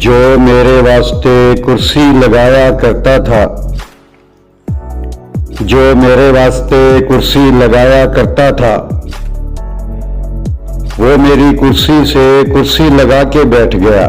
जो मेरे वास्ते कुर्सी लगाया करता था, जो मेरे वास्ते कुर्सी लगाया करता था, वो मेरी कुर्सी से कुर्सी लगा के बैठ गया।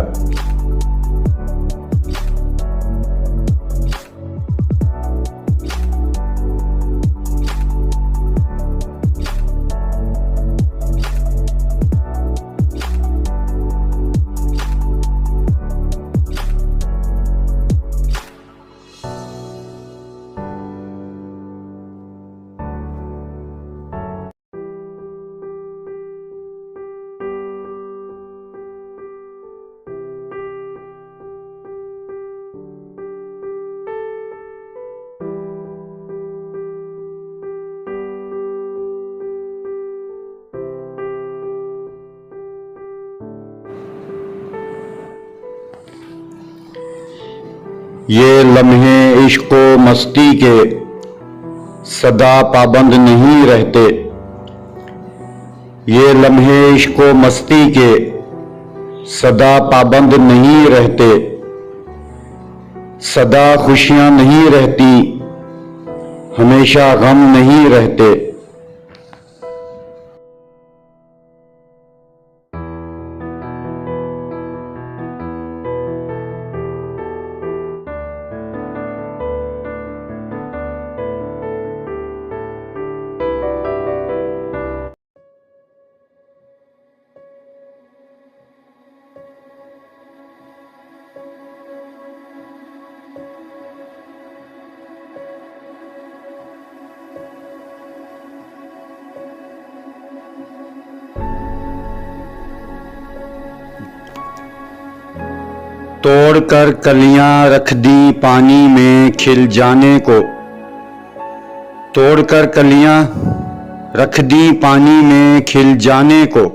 ये लम्हे इश्क व मस्ती के सदा पाबंद नहीं रहते, ये लम्हे इश्क व मस्ती के सदा पाबंद नहीं रहते, सदा खुशियां नहीं रहती, हमेशा गम नहीं रहते। तोड़कर कलियां रख दी पानी में खिल जाने को, तोड़कर कलियां रख दी पानी में खिल जाने को।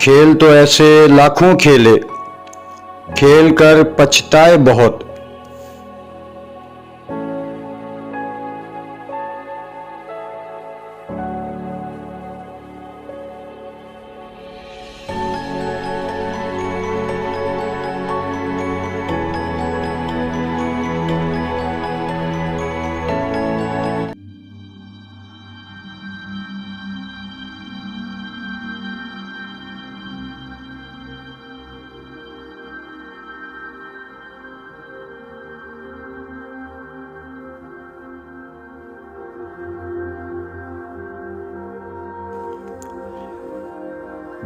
खेल तो ऐसे लाखों खेले, खेल कर पछताए बहुत।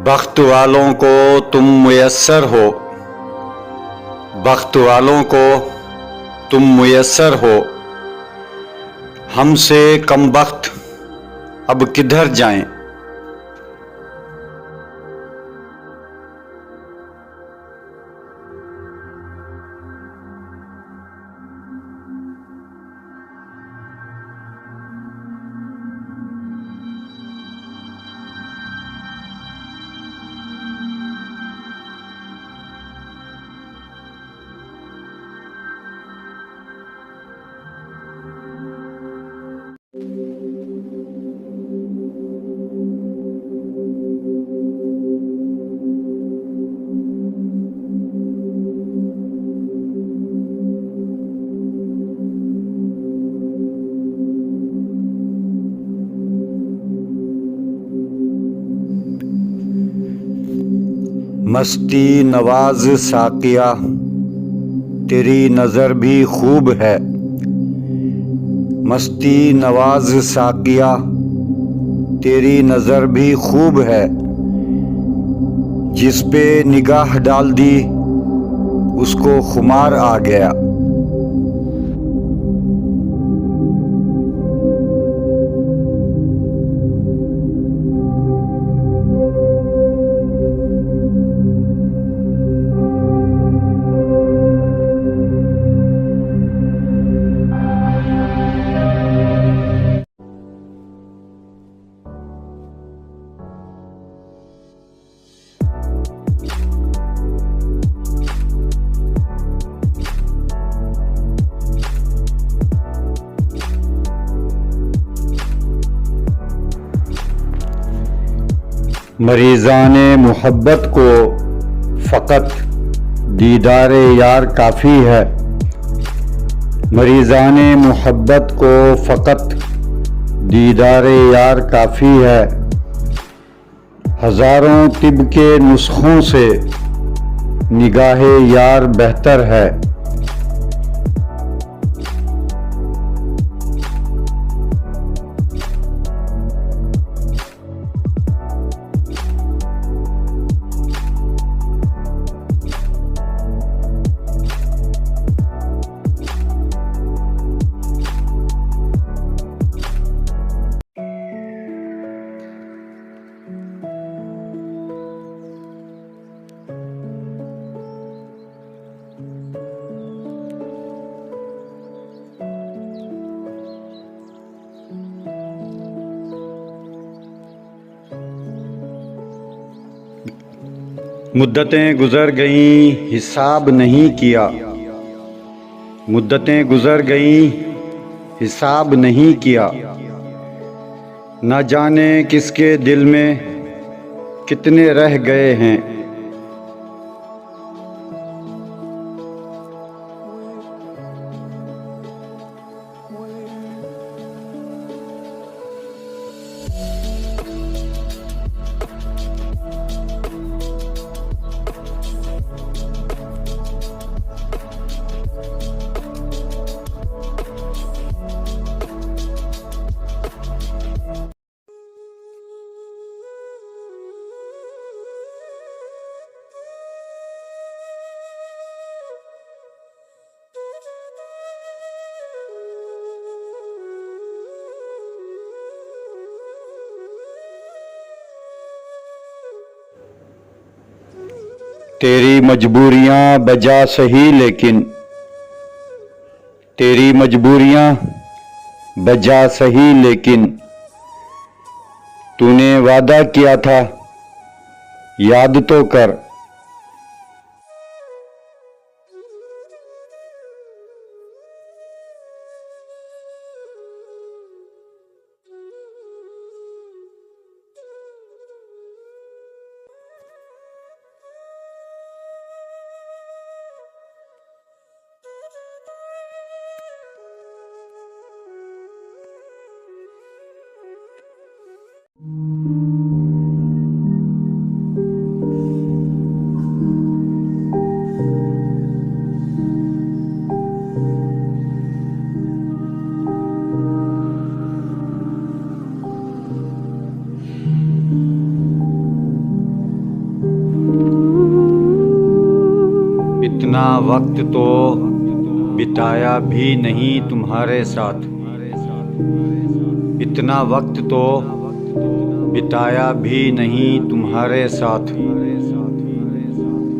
बख्त वालों को तुम मुयस्सर हो, बख्त वालों को तुम मुयस्सर हो, हमसे कम बख्त अब किधर जाएं। मस्ती नवाज साकिया तेरी नज़र भी खूब है, मस्ती नवाज साकिया तेरी नज़र भी खूब है, जिस पे निगाह डाल दी उसको खुमार आ गया। मरीज़ाने मोहब्बत को फ़कत दीदारे यार काफ़ी है। मरीज़ाने मोहब्बत को फ़कत दीदारे यार काफ़ी है। हज़ारों तिब के नुस्ख़ों से निगाहे यार बेहतर है। मुद्दतें गुज़र गईं हिसाब नहीं किया। मुद्दतें गुज़र गईं हिसाब नहीं किया। न जाने किसके दिल में कितने रह गए हैं। तेरी मजबूरियां बजा सही लेकिन तेरी मजबूरियां बजा सही लेकिन तूने वादा किया था याद तो कर। इतना वक्त तो बिताया भी नहीं तुम्हारे साथ। इतना वक्त तो बिताया भी नहीं तुम्हारे साथ।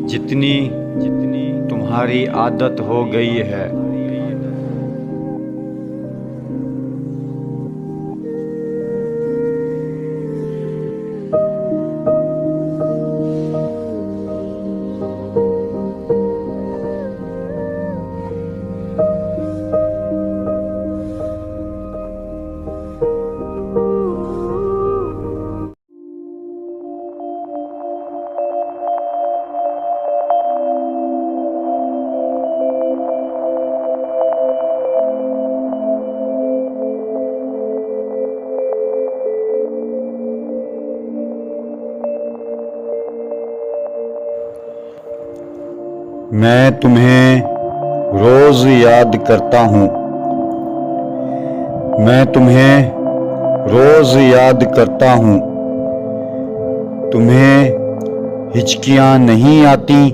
जितनी तुम्हारी आदत हो गई है। मैं तुम्हें रोज़ याद करता हूँ। मैं तुम्हें रोज़ याद करता हूँ। तुम्हें हिचकियाँ नहीं आती?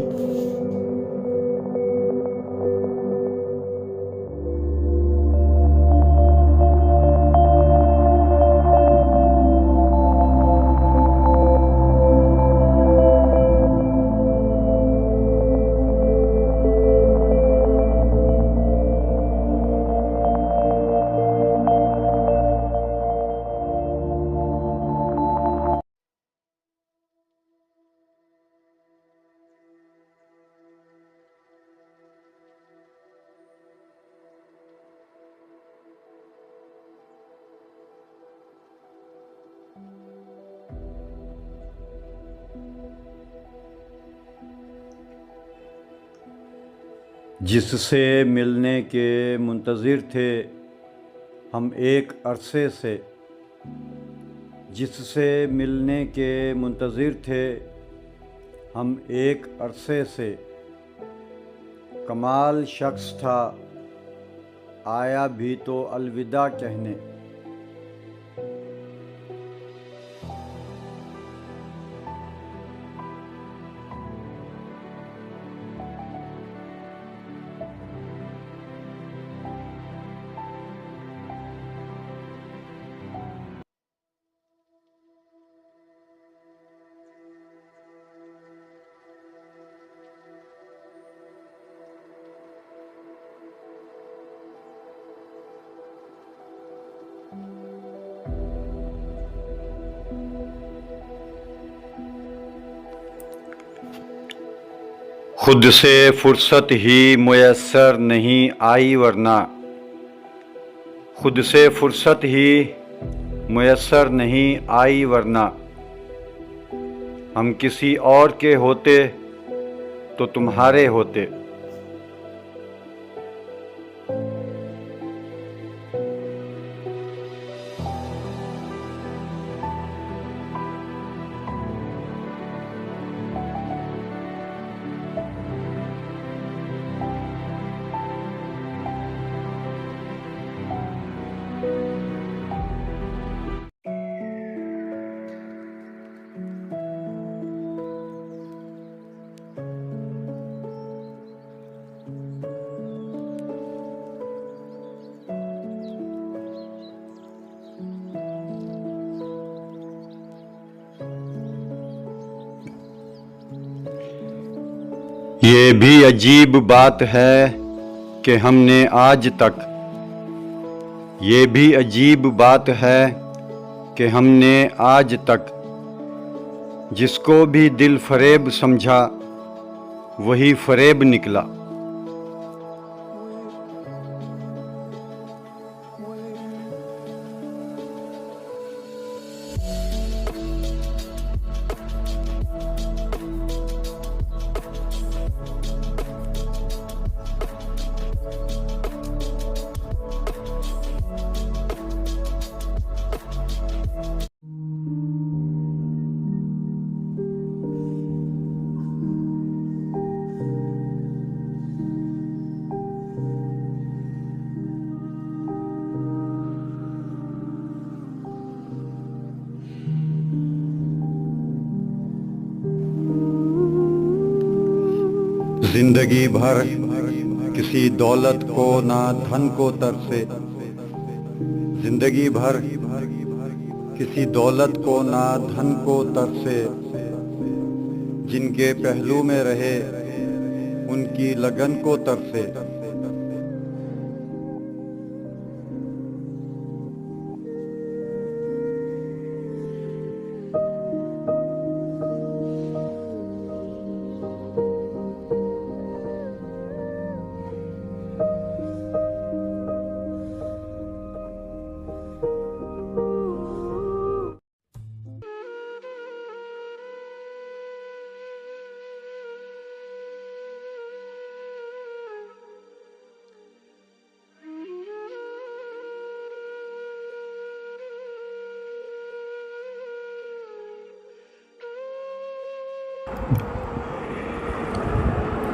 जिससे मिलने के मुंतज़िर थे हम एक अरसे से, जिससे मिलने के मुंतज़िर थे हम एक अरसे से, कमाल शख्स था आया भी तो अलविदा कहने। खुद से फुर्सत ही मुयस्सर नहीं आई वरना, खुद से फुर्सत ही मुयस्सर नहीं आई वरना, हम किसी और के होते तो तुम्हारे होते। ये भी अजीब बात है कि हमने आज तक, ये भी अजीब बात है कि हमने आज तक जिसको भी दिल फरेब समझा वही फरेब निकला। जिंदगी भर किसी दौलत को ना धन को तरसे, जिंदगी भर किसी दौलत को ना धन को तरसे, जिनके पहलू में रहे उनकी लगन को तरसे।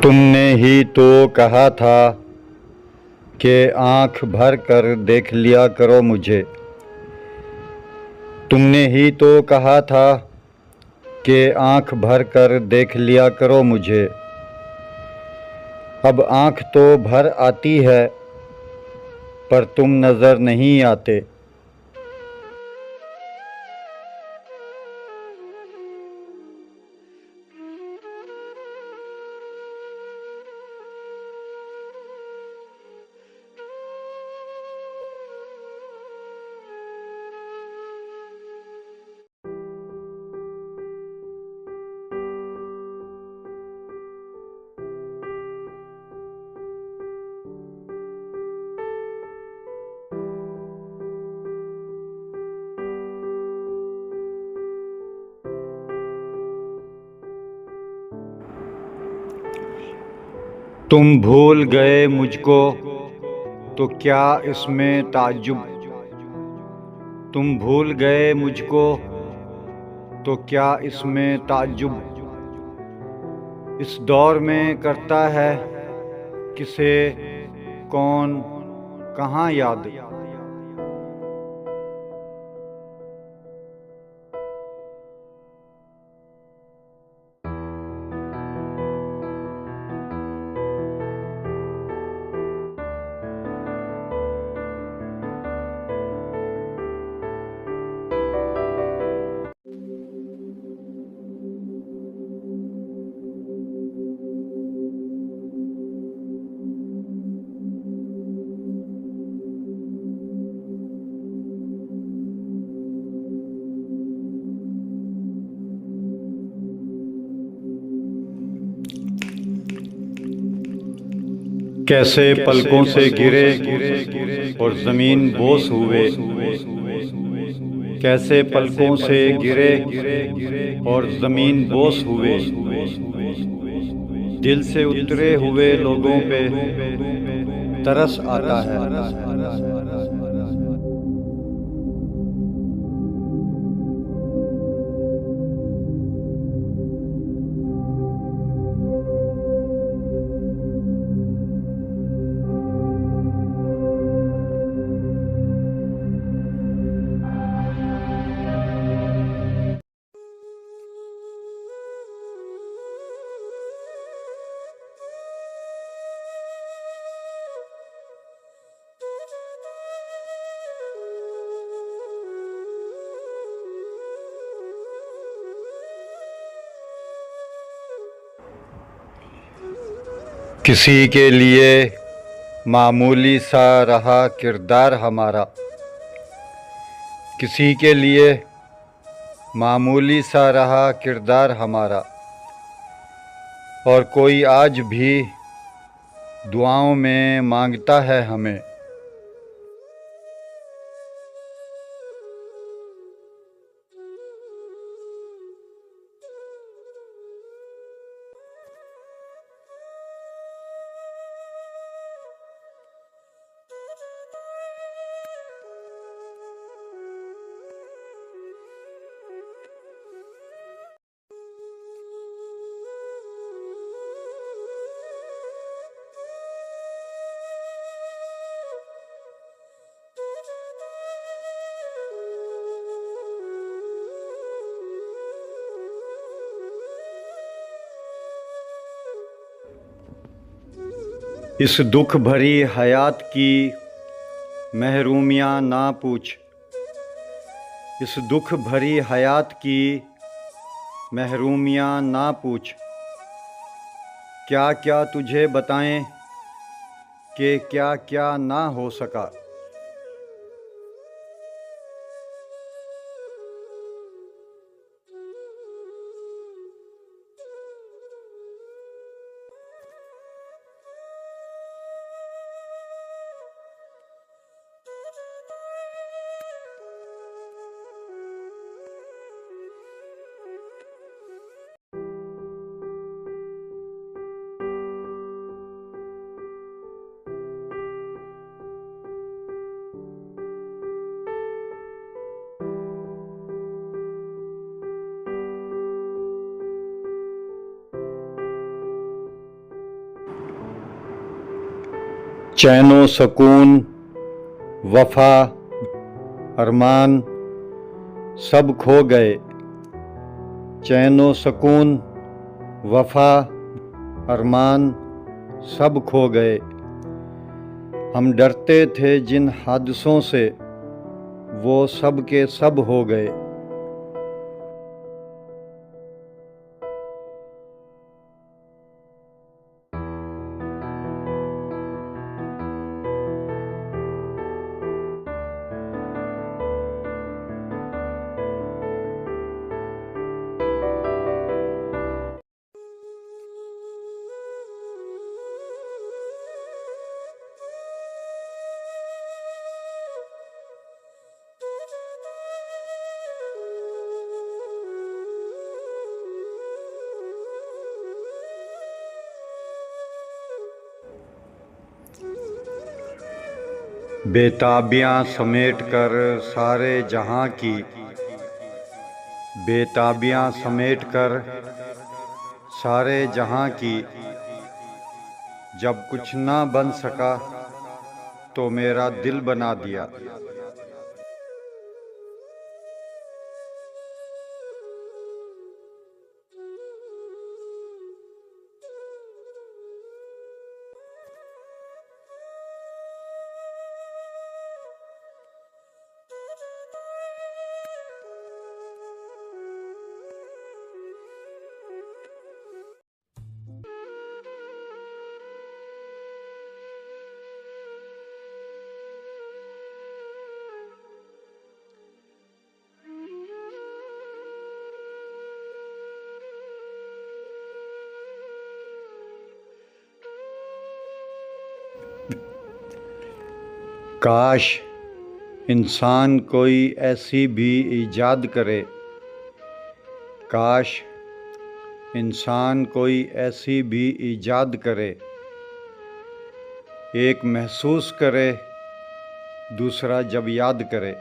तुमने ही तो कहा था कि आँख भर कर देख लिया करो मुझे, तुमने ही तो कहा था कि आँख भर कर देख लिया करो मुझे। अब आँख तो भर आती है पर तुम नज़र नहीं आते। तुम भूल गए मुझको तो क्या इसमें ताज्जुब। तुम भूल गए मुझको तो क्या इसमें ताज्जुब। इस दौर में करता है किसे कौन कहाँ याद। कैसे पलकों से गिरे और ज़मीन बोस हुए। कैसे पलकों से गिरे और ज़मीन बोस हुए। दिल से उतरे हुए लोगों पे तरस आता है। किसी के लिए मामूली सा रहा किरदार हमारा। किसी के लिए मामूली सा रहा किरदार हमारा। और कोई आज भी दुआओं में मांगता है हमें। इस दुख भरी हयात की महरूमियाँ ना पूछ। इस दुख भरी हयात की महरूमियाँ ना पूछ। क्या क्या तुझे बताएं कि क्या क्या ना हो सका। चैनो सकून वफा अरमान सब खो गए। चैनो सकून वफा अरमान सब खो गए। हम डरते थे जिन हादसों से वो सब के सब हो गए। बेताबियाँ समेट कर सारे जहाँ की, बेताबियाँ समेट कर सारे जहाँ की, जब कुछ ना बन सका तो मेरा दिल बना दिया। काश इंसान कोई ऐसी भी ईजाद करे, काश इंसान कोई ऐसी भी ईजाद करे, एक महसूस करे दूसरा जब याद करे।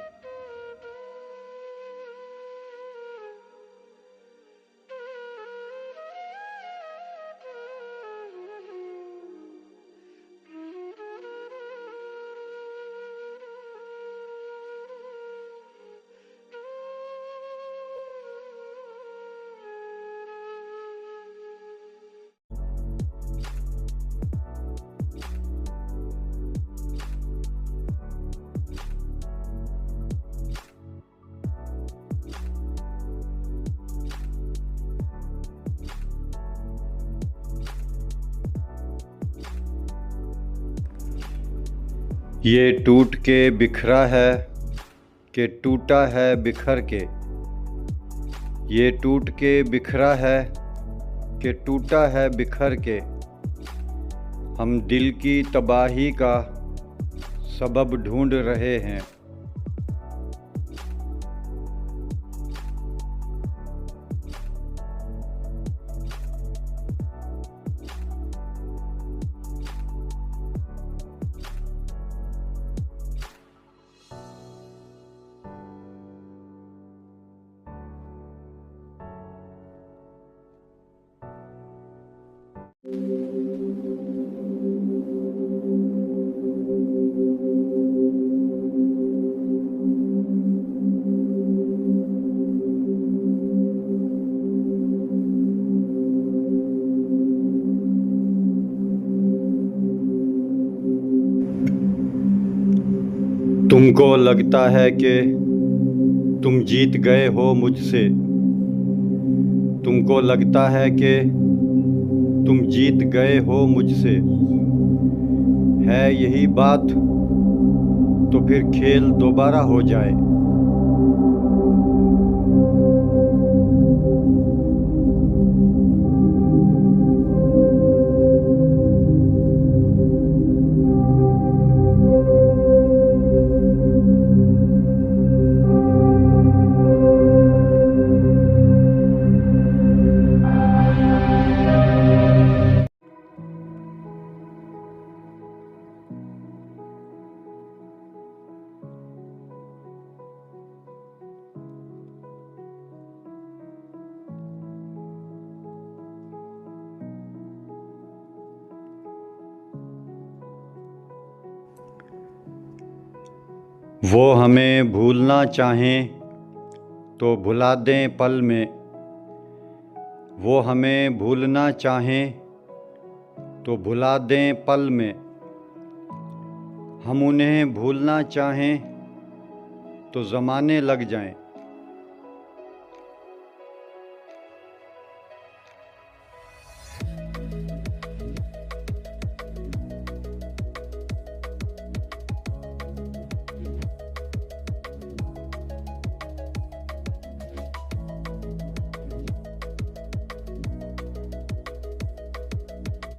ये टूट के बिखरा है कि टूटा है बिखर के, ये टूट के बिखरा है कि टूटा है बिखर के, हम दिल की तबाही का सबब ढूंढ रहे हैं। तुमको लगता है कि तुम जीत गए हो मुझसे, तुमको लगता है कि तुम जीत गए हो मुझसे, है यही बात तो फिर खेल दोबारा हो जाए। वो हमें भूलना चाहें तो भुला दें पल में, वो हमें भूलना चाहें तो भुला दें पल में, हम उन्हें भूलना चाहें तो ज़माने लग जाएं।